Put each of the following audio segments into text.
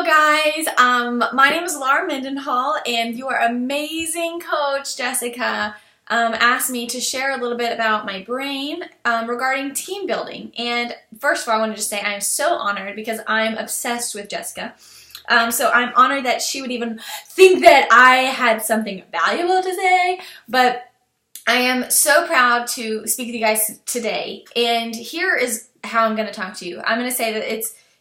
Hello guys, my name is Laura Mendenhall and your amazing coach Jessica asked me to share a little bit about my brain regarding team building. And first of all, I wanted to say I am so honored because I'm obsessed with Jessica. So I'm honored that she would even think that I had something valuable to say, but I am so proud to speak with you guys today. And here is how I'm going to talk to you. I'm going to say that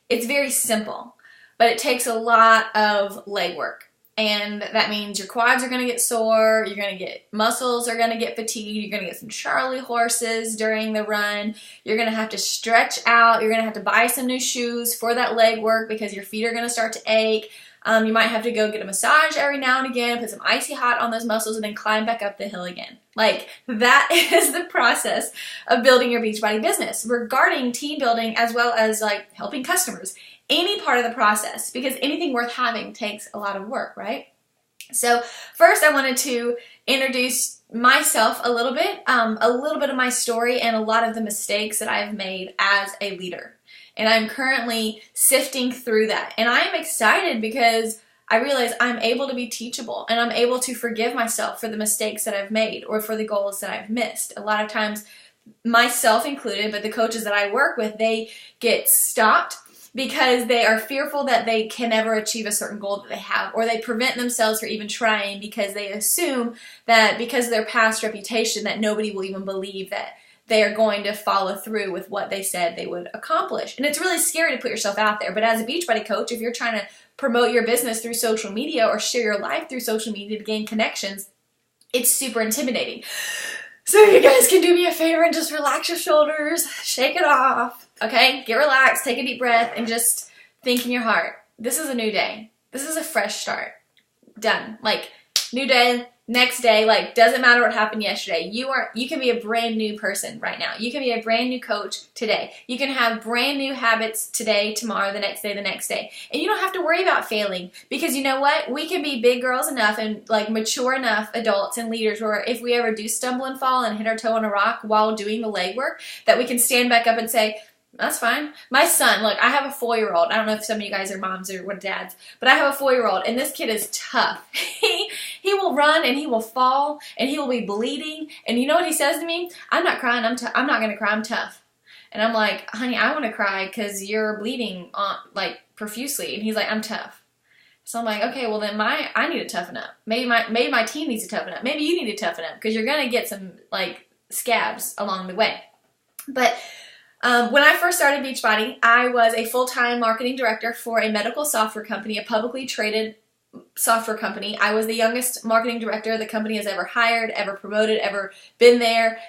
it's very simple, but it takes a lot of legwork. And that means your quads are going to get sore, you're going to get muscles are going to get fatigued, you're going to get some Charlie horses during the run, you're going to have to stretch out, you're going to have to buy some new shoes for that leg work because your feet are going to start to ache. You might have to go get a massage every now and again, put some icy hot on those muscles, and then climb back up the hill again. Like, that is the process of building your Beachbody business regarding team building as well as like helping customers. Any part of the process, because anything worth having takes a lot of work, right? So first I wanted to introduce myself a little bit of my story and a lot of the mistakes that I've made as a leader. And I'm currently sifting through that. And I am excited because I realize I'm able to be teachable and I'm able to forgive myself for the mistakes that I've made or for the goals that I've missed. A lot of times, myself included, but the coaches that I work with, they get stopped because they are fearful that they can never achieve a certain goal that they have, or they prevent themselves from even trying because they assume that because of their past reputation that nobody will even believe that they are going to follow through with what they said they would accomplish. And it's really scary to put yourself out there, but as a Beachbody coach, if you're trying to promote your business through social media or share your life through social media to gain connections, it's super intimidating. So you guys can do me a favor and just relax your shoulders, shake it off, okay? Get relaxed, take a deep breath, and just think in your heart, this is a new day. This is a fresh start. Done. Like, new day, next day, like, doesn't matter what happened yesterday. You can be a brand new person right now. You can be a brand new coach today. You can have brand new habits today, tomorrow, the next day, the next day. And you don't have to worry about failing because you know what? We can be big girls enough and like mature enough adults and leaders where if we ever do stumble and fall and hit our toe on a rock while doing the legwork, that we can stand back up and say, that's fine. My son, look, I have a 4-year-old. I don't know if some of you guys are moms or dads, but I have a 4-year-old, and this kid is tough. He will run, and he will fall, and he will be bleeding, and you know what he says to me? I'm not crying. I'm not going to cry. I'm tough. And I'm like, honey, I want to cry because you're bleeding like profusely. And he's like, I'm tough. So I'm like, okay, well then I need to toughen up. Maybe my team needs to toughen up. Maybe you need to toughen up because you're going to get some like scabs along the way. But when I first started Beachbody, I was a full-time marketing director for a medical software company, a publicly traded software company. I was the youngest marketing director the company has ever hired, ever promoted, ever been there.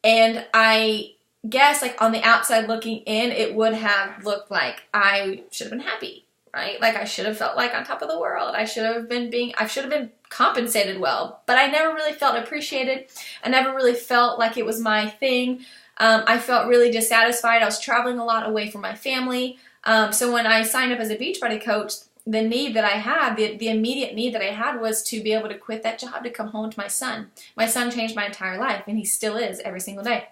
And I guess like on the outside looking in, it would have looked like I should have been happy, right? Like I should have felt like on top of the world. I should have been compensated well, but I never really felt appreciated. I never really felt like it was my thing. I felt really dissatisfied. I was traveling a lot away from my family. So when I signed up as a Beachbody coach, the need that I had, the immediate need that I had was to be able to quit that job to come home to my son. My son changed my entire life, and he still is every single day.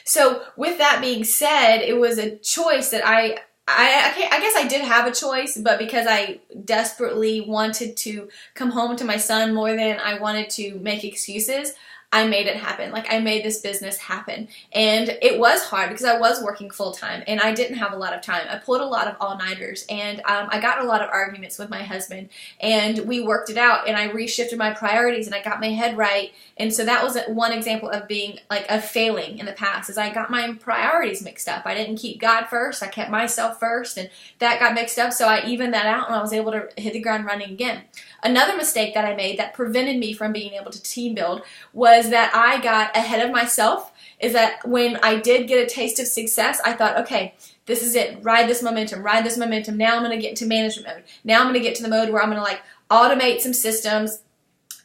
So with that being said, it was a choice that I guess I did have a choice, but because I desperately wanted to come home to my son more than I wanted to make excuses, I made it happen. Like I made this business happen. And it was hard because I was working full time and I didn't have a lot of time. I pulled a lot of all-nighters and I got in a lot of arguments with my husband and we worked it out and I reshifted my priorities and I got my head right. And so that was one example of being like a failing in the past is I got my priorities mixed up. I didn't keep God first. I kept myself first and that got mixed up. So I evened that out and I was able to hit the ground running again. Another mistake that I made that prevented me from being able to team build was that I got ahead of myself, is that when I did get a taste of success, I thought, okay, this is it. Ride this momentum. Now I'm going to get into management mode. Now I'm going to get to the mode where I'm going to like automate some systems.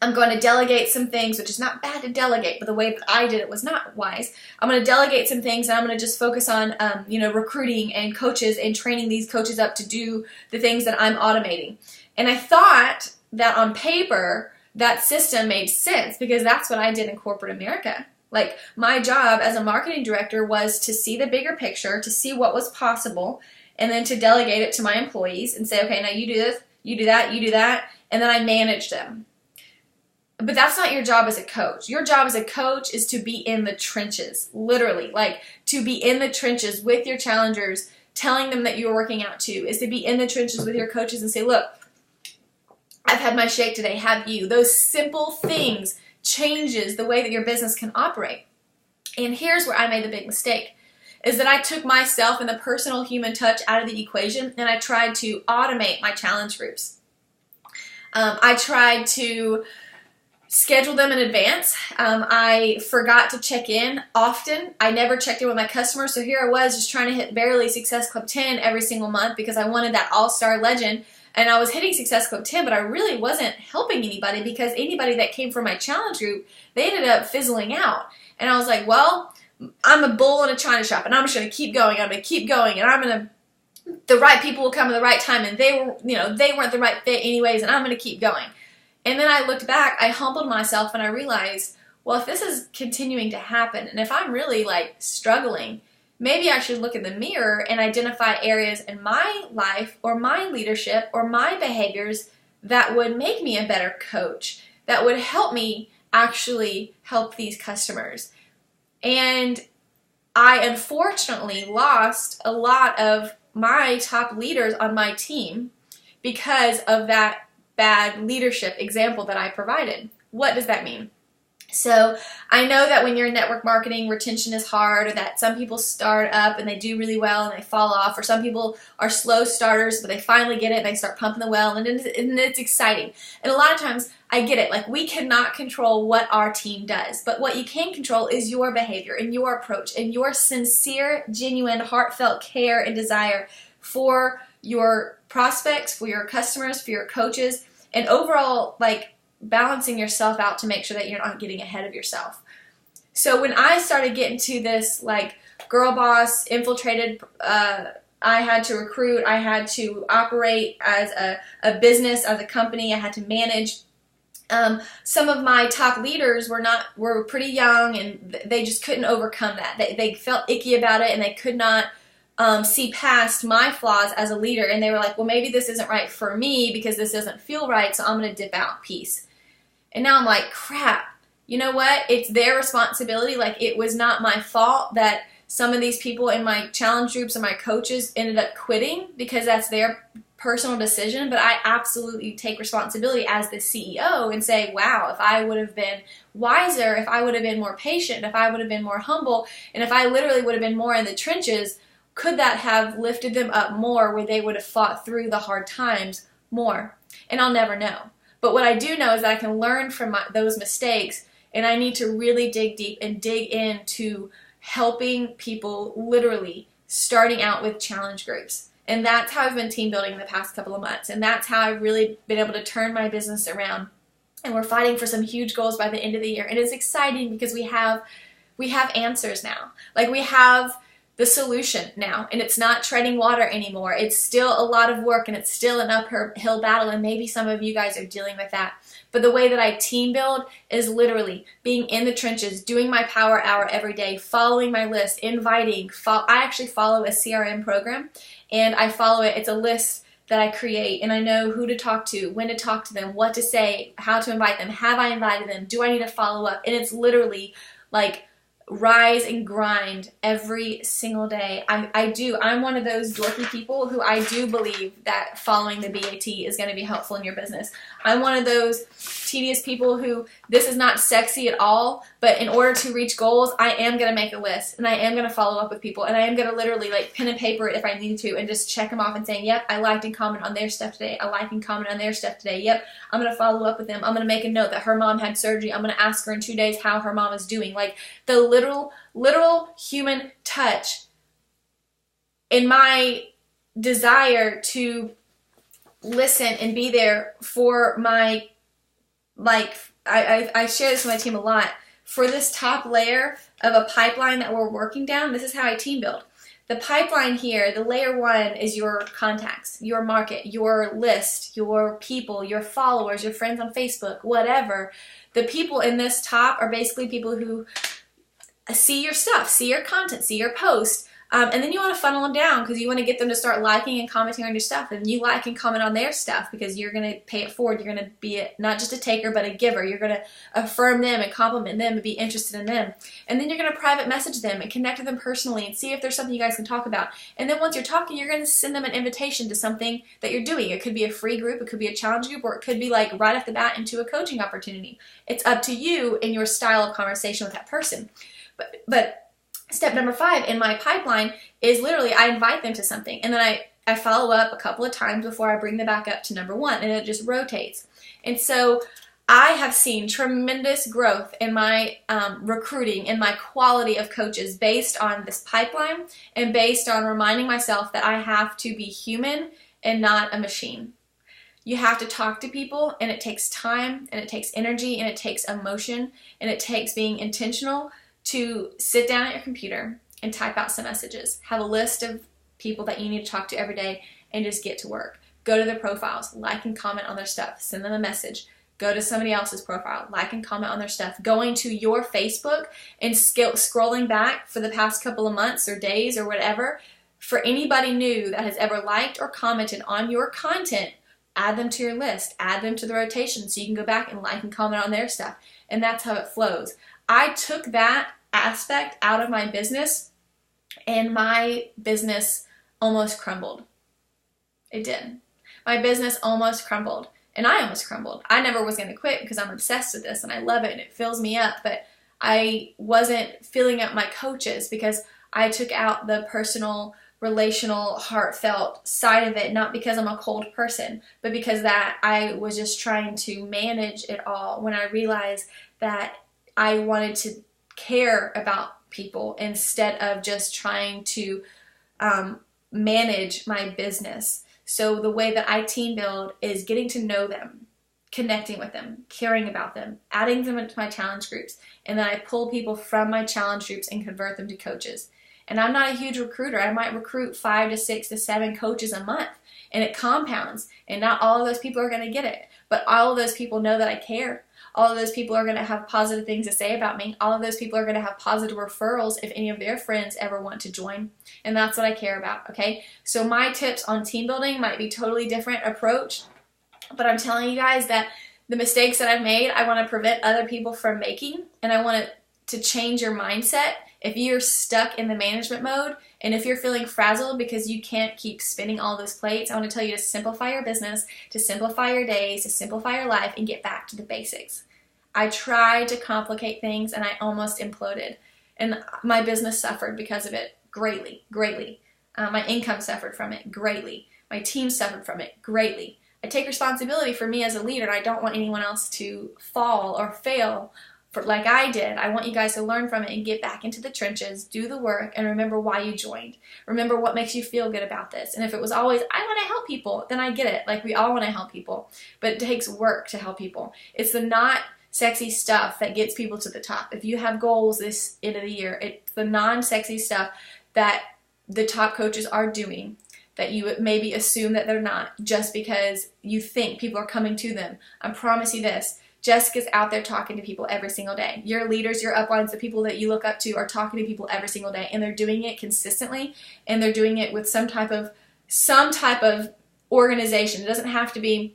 I'm going to delegate some things, which is not bad to delegate, but the way that I did it was not wise. I'm going to delegate some things and I'm going to just focus on, recruiting and coaches and training these coaches up to do the things that I'm automating. And I thought that on paper, that system made sense because that's what I did in corporate America. Like my job as a marketing director was to see the bigger picture, to see what was possible, and then to delegate it to my employees and say, okay, now you do this, you do that, you do that, and then I manage them. But that's not your job as a coach. Your job as a coach is to be in the trenches, literally, like to be in the trenches with your challengers, telling them that you're working out too, is to be in the trenches with your coaches and say, look, I've had my shake today, have you? Those simple things changes the way that your business can operate. And here's where I made the big mistake, is that I took myself and the personal human touch out of the equation, and I tried to automate my challenge groups. I tried to schedule them in advance. I forgot to check in often. I never checked in with my customers, so here I was just trying to hit barely Success Club 10 every single month because I wanted that all-star legend, and I was hitting Success Club 10, but I really wasn't helping anybody because anybody that came from my challenge group, they ended up fizzling out. And I was like, well, I'm a bull in a china shop, and I'm just going to keep going. I'm going to keep going, and the right people will come at the right time, and they weren't the right fit anyways, and I'm going to keep going. And then I looked back, I humbled myself, and I realized, well, if this is continuing to happen, and if I'm really like struggling, maybe I should look in the mirror and identify areas in my life or my leadership or my behaviors that would make me a better coach, that would help me actually help these customers. And I unfortunately lost a lot of my top leaders on my team because of that bad leadership example that I provided. What does that mean? So I know that when you're in network marketing, retention is hard, or that some people start up and they do really well and they fall off, or some people are slow starters but they finally get it and they start pumping the well, and it's exciting. And a lot of times I get it, like we cannot control what our team does, but what you can control is your behavior and your approach and your sincere, genuine, heartfelt care and desire for your prospects, for your customers, for your coaches, and overall like balancing yourself out to make sure that you're not getting ahead of yourself. So when I started getting to this like girl boss infiltrated, I had to recruit, I had to operate as a business, as a company, I had to manage. Some of my top leaders were pretty young, and they just couldn't overcome that. They felt icky about it, and they could not see past my flaws as a leader, and they were like, well, maybe this isn't right for me because this doesn't feel right, so I'm going to dip out. Peace. And now I'm like, crap, you know what? It's their responsibility. Like, it was not my fault that some of these people in my challenge groups and my coaches ended up quitting because that's their personal decision. But I absolutely take responsibility as the CEO and say, wow, if I would have been wiser, if I would have been more patient, if I would have been more humble, and if I literally would have been more in the trenches, could that have lifted them up more where they would have fought through the hard times more? And I'll never know. But what I do know is that I can learn from those mistakes, and I need to really dig deep and dig into helping people literally starting out with challenge groups. And that's how I've been team building the past couple of months. And that's how I've really been able to turn my business around. And we're fighting for some huge goals by the end of the year. And it's exciting because we have answers now. Like, we have the solution now, and it's not treading water anymore. It's still a lot of work, and it's still an uphill battle, and maybe some of you guys are dealing with that. But the way that I team build is literally being in the trenches, doing my power hour every day, following my list, inviting. I actually follow a CRM program, and I follow it. It's a list that I create, and I know who to talk to, when to talk to them, what to say, how to invite them, have I invited them, do I need to follow up? And it's literally like rise and grind every single day. I'm one of those dorky people who I do believe that following the BAT is going to be helpful in your business. I'm one of those tedious people who this is not sexy at all, but in order to reach goals, I am going to make a list, and I am going to follow up with people, and I am going to literally like pen and paper it if I need to and just check them off and saying, yep, I liked and commented on their stuff today. I liked and commented on their stuff today. Yep, I'm going to follow up with them. I'm going to make a note that her mom had surgery. I'm going to ask her in 2 days how her mom is doing. Like, the literal human touch in my desire to listen and be there for my, like, I share this with my team a lot. For this top layer of a pipeline that we're working down, this is how I team build. The pipeline here, the layer 1 is your contacts, your market, your list, your people, your followers, your friends on Facebook, whatever. The people in this top are basically people who see your stuff, see your content, see your post, And then you want to funnel them down because you want to get them to start liking and commenting on your stuff. And you like and comment on their stuff because you're going to pay it forward. You're going to be not just a taker, but a giver. You're going to affirm them and compliment them and be interested in them. And then you're going to private message them and connect with them personally and see if there's something you guys can talk about. And then once you're talking, you're going to send them an invitation to something that you're doing. It could be a free group, it could be a challenge group, or it could be like right off the bat into a coaching opportunity. It's up to you and your style of conversation with that person. But step number 5 in my pipeline is literally I invite them to something, and then I follow up a couple of times before I bring them back up to number 1, and it just rotates. And so I have seen tremendous growth in my recruiting and my quality of coaches based on this pipeline and based on reminding myself that I have to be human and not a machine. You have to talk to people, and it takes time, and it takes energy, and it takes emotion, and it takes being intentional to sit down at your computer and type out some messages. Have a list of people that you need to talk to every day and just get to work. Go to their profiles, like and comment on their stuff, send them a message. Go to somebody else's profile, like and comment on their stuff. Going to your Facebook and scrolling back for the past couple of months or days or whatever, for anybody new that has ever liked or commented on your content, add them to your list, add them to the rotation so you can go back and like and comment on their stuff. And that's how it flows. I took that aspect out of my business, and my business almost crumbled. It did. My business almost crumbled, and I almost crumbled. I never was going to quit because I'm obsessed with this, and I love it, and it fills me up, but I wasn't filling up my coaches because I took out the personal, relational, heartfelt side of it, not because I'm a cold person, but because that I was just trying to manage it all when I realized that I wanted to care about people instead of just trying to manage my business. So the way that I team build is getting to know them, connecting with them, caring about them, adding them into my challenge groups, and then I pull people from my challenge groups and convert them to coaches. And I'm not a huge recruiter. I might recruit 5 to 6 to 7 coaches a month, and it compounds, and not all of those people are going to get it, but all of those people know that I care. All of those people are going to have positive things to say about me. All of those people are going to have positive referrals if any of their friends ever want to join. And that's what I care about, okay? So my tips on team building might be totally different approach, but I'm telling you guys that the mistakes that I've made, I want to prevent other people from making, and I want to change your mindset. If you're stuck in the management mode, and if you're feeling frazzled because you can't keep spinning all those plates, I want to tell you to simplify your business, to simplify your days, to simplify your life, and get back to the basics. I tried to complicate things, and I almost imploded. And my business suffered because of it greatly, greatly. My income suffered from it greatly. My team suffered from it greatly. I take responsibility for me as a leader, and I don't want anyone else to fall or fail like I did. I want you guys to learn from it and get back into the trenches, do the work, and remember why you joined. Remember what makes you feel good about this. And if it was always, I want to help people, then I get it. Like, we all want to help people, but it takes work to help people. It's the not sexy stuff that gets people to the top. If you have goals this end of the year, it's the non-sexy stuff that the top coaches are doing that you maybe assume that they're not just because you think people are coming to them. I promise you this. Jessica's out there talking to people every single day. Your leaders, your uplines, the people that you look up to are talking to people every single day, and they're doing it consistently, and they're doing it with some type of organization. It doesn't have to be,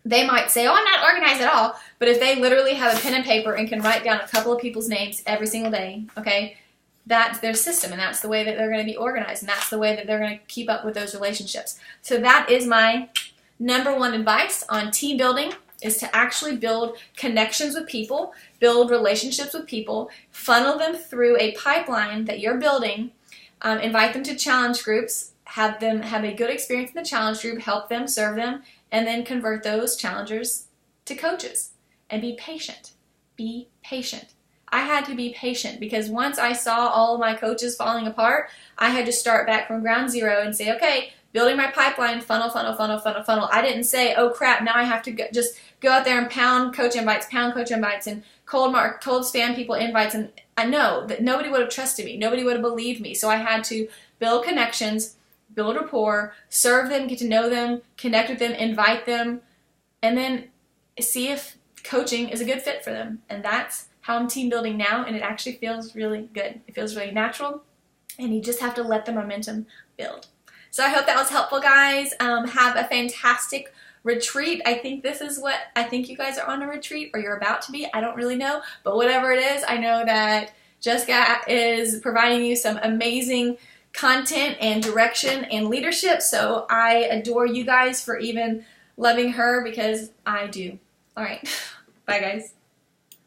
they might say, oh, I'm not organized at all, but if they literally have a pen and paper and can write down a couple of people's names every single day, okay, that's their system, and that's the way that they're going to be organized, and that's the way that they're going to keep up with those relationships. So that is my number 1 advice on team building, is to actually build connections with people, build relationships with people, funnel them through a pipeline that you're building, invite them to challenge groups, have them have a good experience in the challenge group, help them, serve them, and then convert those challengers to coaches. And be patient. Be patient. I had to be patient because once I saw all of my coaches falling apart, I had to start back from ground zero and say, okay, building my pipeline, funnel. I didn't say, oh crap, now I have to just go out there and pound coach invites, and cold spam people invites. And I know that nobody would have trusted me. Nobody would have believed me. So I had to build connections, build rapport, serve them, get to know them, connect with them, invite them, and then see if coaching is a good fit for them. And that's how I'm team building now, and it actually feels really good. It feels really natural. and you just have to let the momentum build. So I hope that was helpful, guys. Have a fantastic retreat. I think you guys are on a retreat, or you're about to be. I don't really know, but whatever it is, I know that Jessica is providing you some amazing content and direction and leadership. So I adore you guys for even loving her, because I do. All right. Bye, guys.